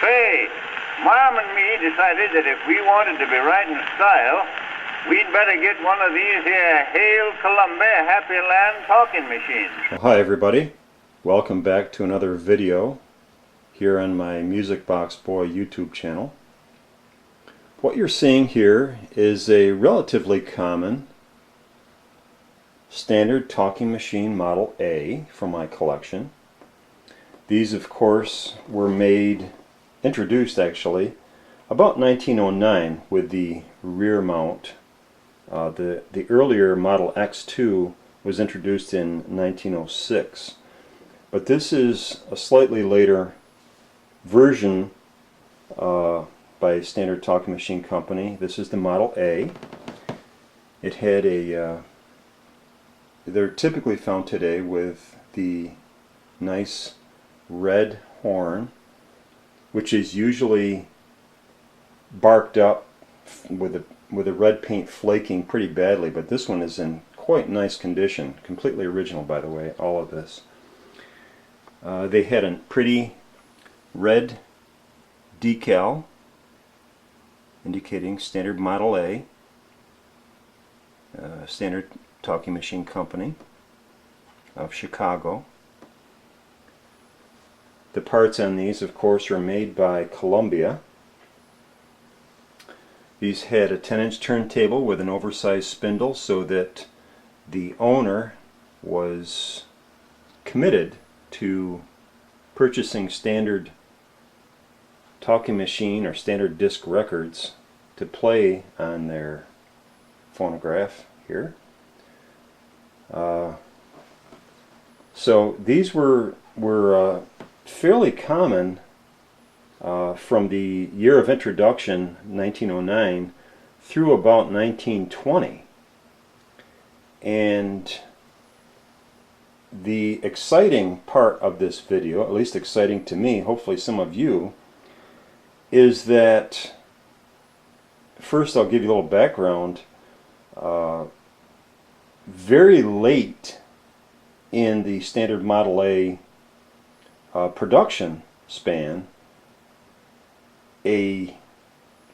Say, Mom and me decided that if we wanted to be riding style, we'd better get one of these here Hail Columbia Happy Land talking machines. Well, hi everybody. Welcome back to another video here on my Music Box Boy YouTube channel. What you're seeing here is a relatively common standard talking machine Model A from my collection. These, of course, were introduced actually about 1909 with the rear mount. The earlier Model X2 was introduced in 1906, but this is a slightly later version by Standard Talking Machine Company. This is the Model A. It had they're typically found today with the nice red horn, which is usually barked up with the red paint flaking pretty badly, but this one is in quite nice condition, completely original by the way, all of this. They had a pretty red decal indicating Standard Model A, Standard Talking Machine Company of Chicago. The parts on these, of course, are made by Columbia. These had a 10-inch turntable with an oversized spindle so that the owner was committed to purchasing standard talking machine or standard disc records to play on their phonograph here. So these were fairly common from the year of introduction, 1909, through about 1920. And the exciting part of this video, at least exciting to me, hopefully some of you, is that first I'll give you a little background. Very late in the Standard Model A production span, a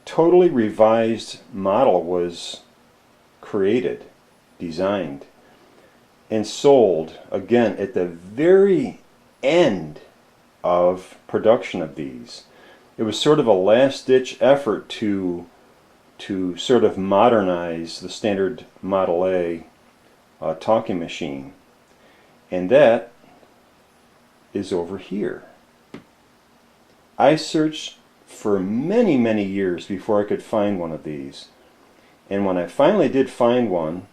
totally revised model was created, designed, and sold again at the very end of production of these. It was sort of a last-ditch effort to sort of modernize the Standard Model A talking machine, and that is over here. I searched for many years before I could find one of these, and when I finally did find one,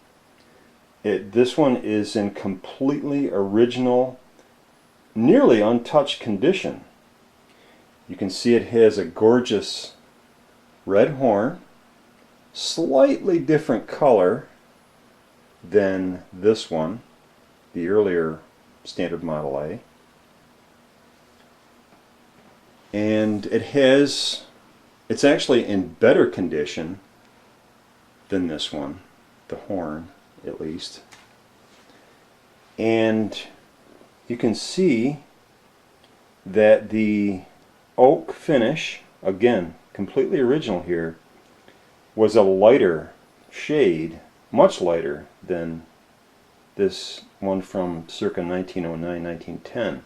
this one is in completely original, nearly untouched condition. You can see it has a gorgeous red horn, slightly different color than this one, the earlier Standard Model A. And it's actually in better condition than this one, the horn at least. And you can see that the oak finish, again completely original here, was a lighter shade, much lighter than this one from circa 1909-1910.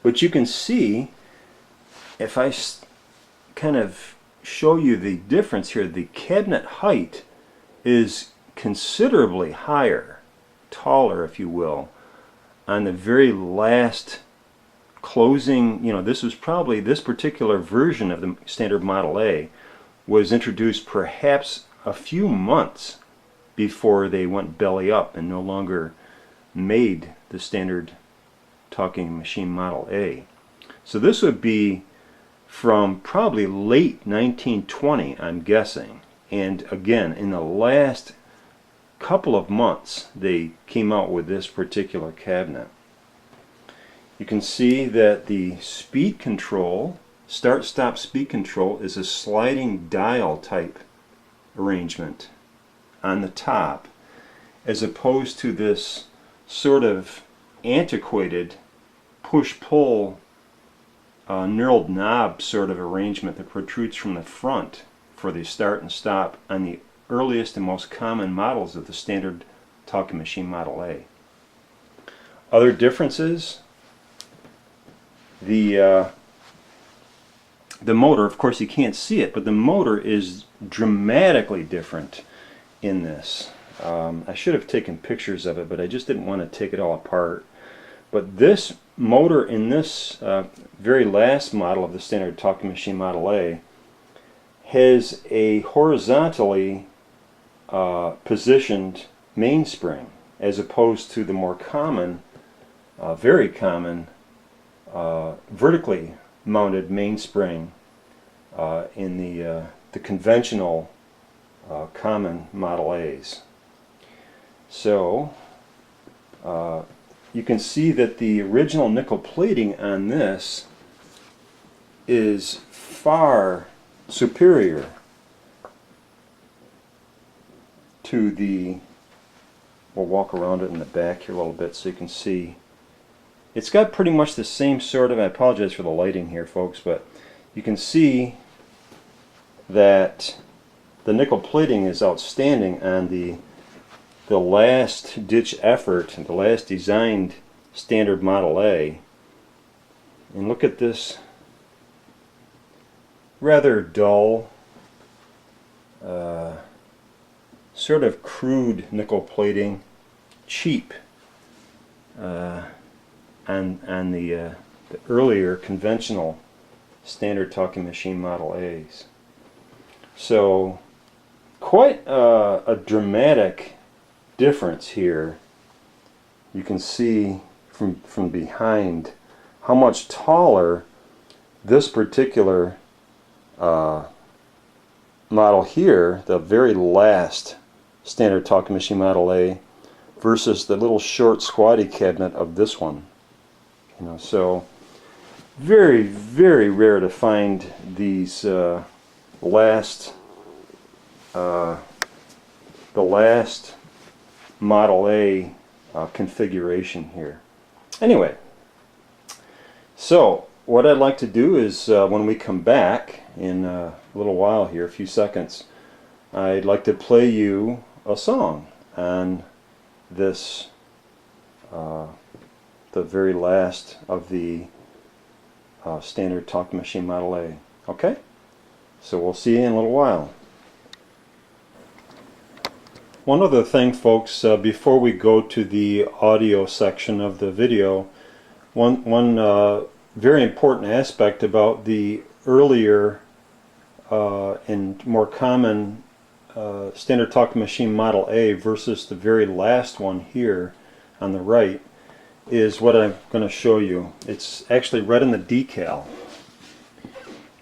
But you can see, if I kind of show you the difference here, the cabinet height is considerably higher, taller if you will, on the very last closing. This was probably, this particular version of the Standard Model A was introduced perhaps a few months before they went belly up and no longer made the Standard Talking Machine Model A. So this would be from probably late 1920, I'm guessing. And again, in the last couple of months they came out with this particular cabinet. You can see that the speed control, start-stop speed control, is a sliding dial type arrangement on the top, as opposed to this sort of antiquated push-pull knurled knob sort of arrangement that protrudes from the front for the start and stop on the earliest and most common models of the standard talking machine Model A. Other differences, the motor, of course you can't see it, but the motor is dramatically different in this. I should have taken pictures of it, but I just didn't want to take it all apart. But this motor in this very last model of the standard talking machine Model A has a horizontally positioned mainspring, as opposed to the more common, very common, vertically mounted mainspring in the conventional common Model A's. So you can see that the original nickel plating on this is far superior to the, we'll walk around it in the back here a little bit so you can see. It's got pretty much the same sort of, I apologize for the lighting here folks, but you can see that the nickel plating is outstanding on the last ditch effort, the last designed standard Model A. And look at this rather dull, sort of crude nickel plating, cheap on the earlier conventional standard talking machine Model A's. So quite a dramatic difference here. You can see from behind how much taller this particular model here, the very last standard talking machine Model A, versus the little short squatty cabinet of this one. You know, so very, very rare to find these the last Model A configuration here. Anyway, so what I'd like to do is when we come back in a little while here, a few seconds, I'd like to play you a song on this, the very last of the standard talking machine Model A. Okay? So we'll see you in a little while. One other thing folks, before we go to the audio section of the video, one very important aspect about the earlier and more common standard talking machine Model A versus the very last one here on the right is what I'm going to show you. It's actually right in the decal.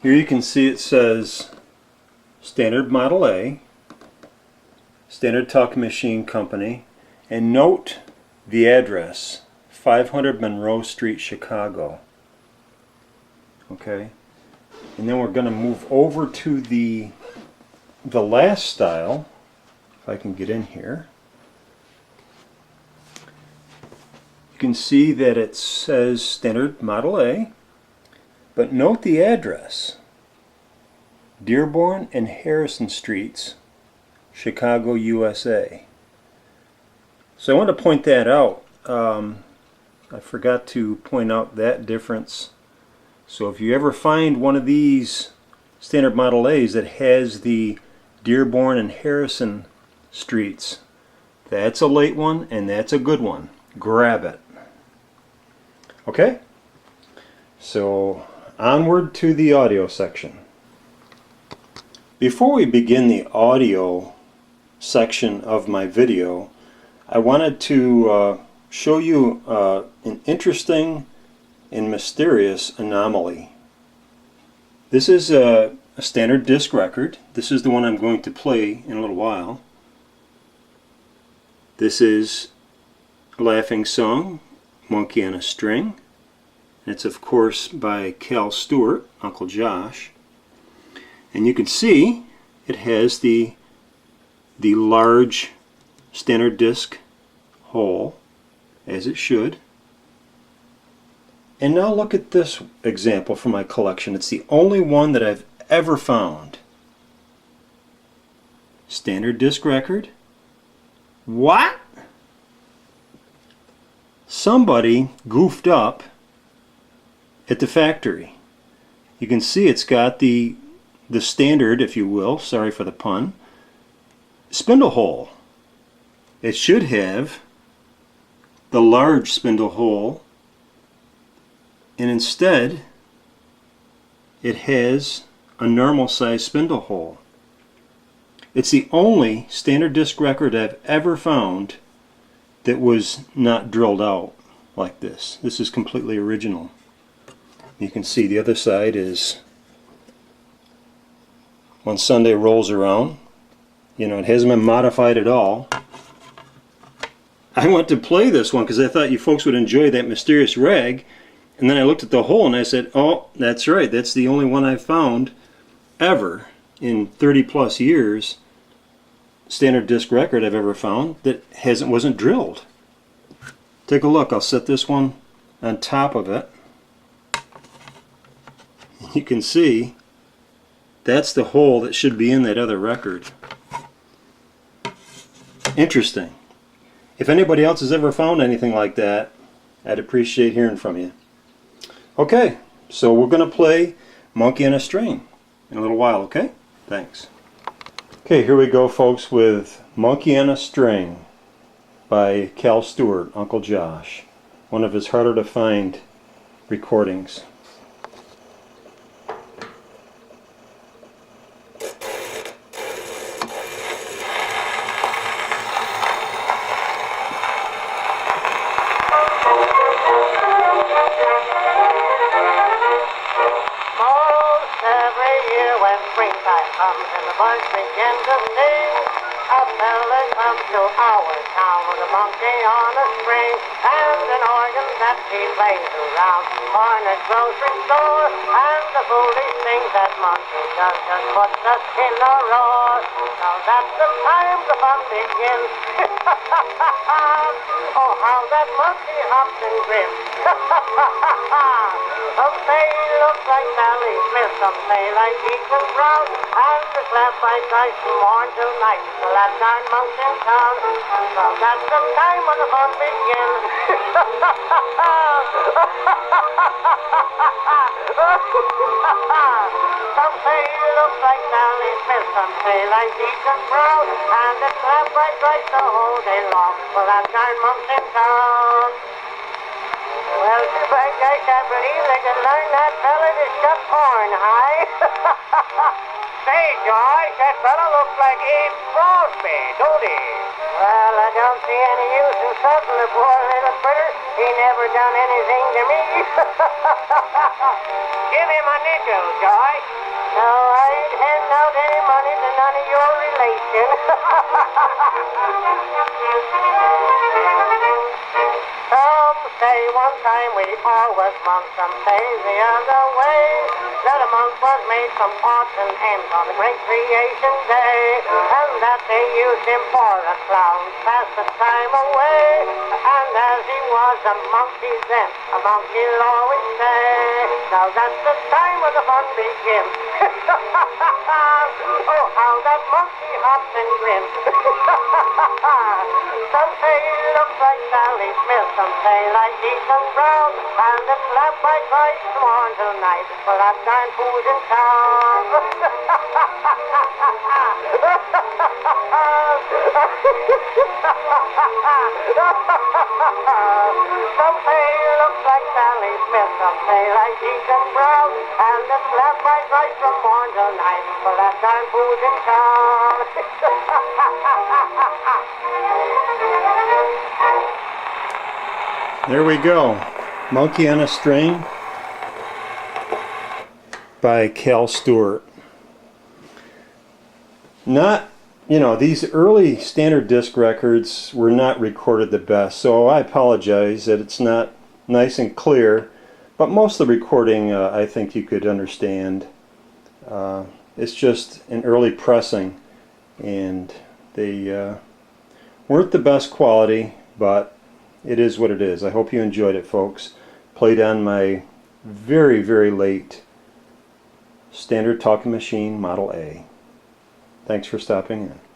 Here you can see it says Standard Model A, Standard Talking Machine Company, and note the address, 500 Monroe Street, Chicago. Okay, and then we're going to move over to the last style, if I can get in here. You can see that it says Standard Model A, but note the address, Dearborn and Harrison Streets, Chicago, USA. So I want to point that out. I forgot to point out that difference. So if you ever find one of these standard Model A's that has the Dearborn and Harrison Streets, that's a late one and that's a good one. Grab it. Okay? So onward to the audio section. Before we begin the audio section of my video, I wanted to show you an interesting and mysterious anomaly. This is a standard disc record. This is the one I'm going to play in a little while. This is a Laughing Song, Monkey on a String. It's of course by Cal Stewart, Uncle Josh. And you can see it has the large standard disc hole, as it should. And now look at this example from my collection. It's the only one that I've ever found. Standard disc record. What? Somebody goofed up at the factory. You can see it's got the standard, if you will, sorry for the pun, spindle hole. It should have the large spindle hole, and instead it has a normal size spindle hole. It's the only standard disc record I've ever found that was not drilled out like this. This is completely original. You can see the other side is, when Sunday rolls around, you know, it hasn't been modified at all. I went to play this one because I thought you folks would enjoy that mysterious rag, and then I looked at the hole and I said, oh, that's right, that's the only one I've found ever in 30 plus years, standard disc record I've ever found, that wasn't drilled. Take a look. I'll set this one on top of it. You can see that's the hole that should be in that other record. Interesting. If anybody else has ever found anything like that, I'd appreciate hearing from you. Okay, so we're going to play Monkey on a String in a little while, okay? Thanks. Okay, here we go, folks, with Monkey on a String by Cal Stewart, Uncle Josh. One of his harder to find recordings. And the birds begin to sing. A fella comes to our town with a monkey on a string and an organ that he plays around on a grocery store. And the foolish thing that monkey does just puts us in a roar. Now that's the time the fun begins. Oh, how that monkey hops and grins. Some say he looks like Sally Smith, some say like Deacon Brown, and the clap by night from morn till night, the last nine months in town. So that's the time when the fun begins. Some say he looks like Sally Smith, some say like Deacon Brown, and the clap by night the whole day long, for that 9 months in town. Well, I guess I believe they could learn that fella to shut corn high. Say, George, that fella looks like Abe Crosby, don't he? Well, I don't see any use in sucking the poor little critter. He never done anything to me. Give him a nickel, George. No, I ain't handing out any money to none of your relations. Some say one time we all was monks, some say the other way, that a monk was made from odds and ends on the great creation day, and that they used him for a clown, pass the time away, and as he was a monkey then, a monkey'll always say, now that's the time when the fun begins. Oh, how that monkey hops and grins. Some say he looks like Sally Smith, some say like Deacon Brown, and the slap I tried from morn till night, for that 9 fools in town. Some say he looks like Sally Smith, some say like Deacon Brown, and the slap I tried from morn till night, for that 9 fools in town. There we go. Monkey on a String by Cal Stewart. Not, you know, these early standard disc records were not recorded the best, so I apologize that it's not nice and clear, but most of the recording I think you could understand. It's just an early pressing, and they weren't the best quality, but it is what it is. I hope you enjoyed it, folks. played on my very, very late standard talking machine Model A. Thanks for stopping in.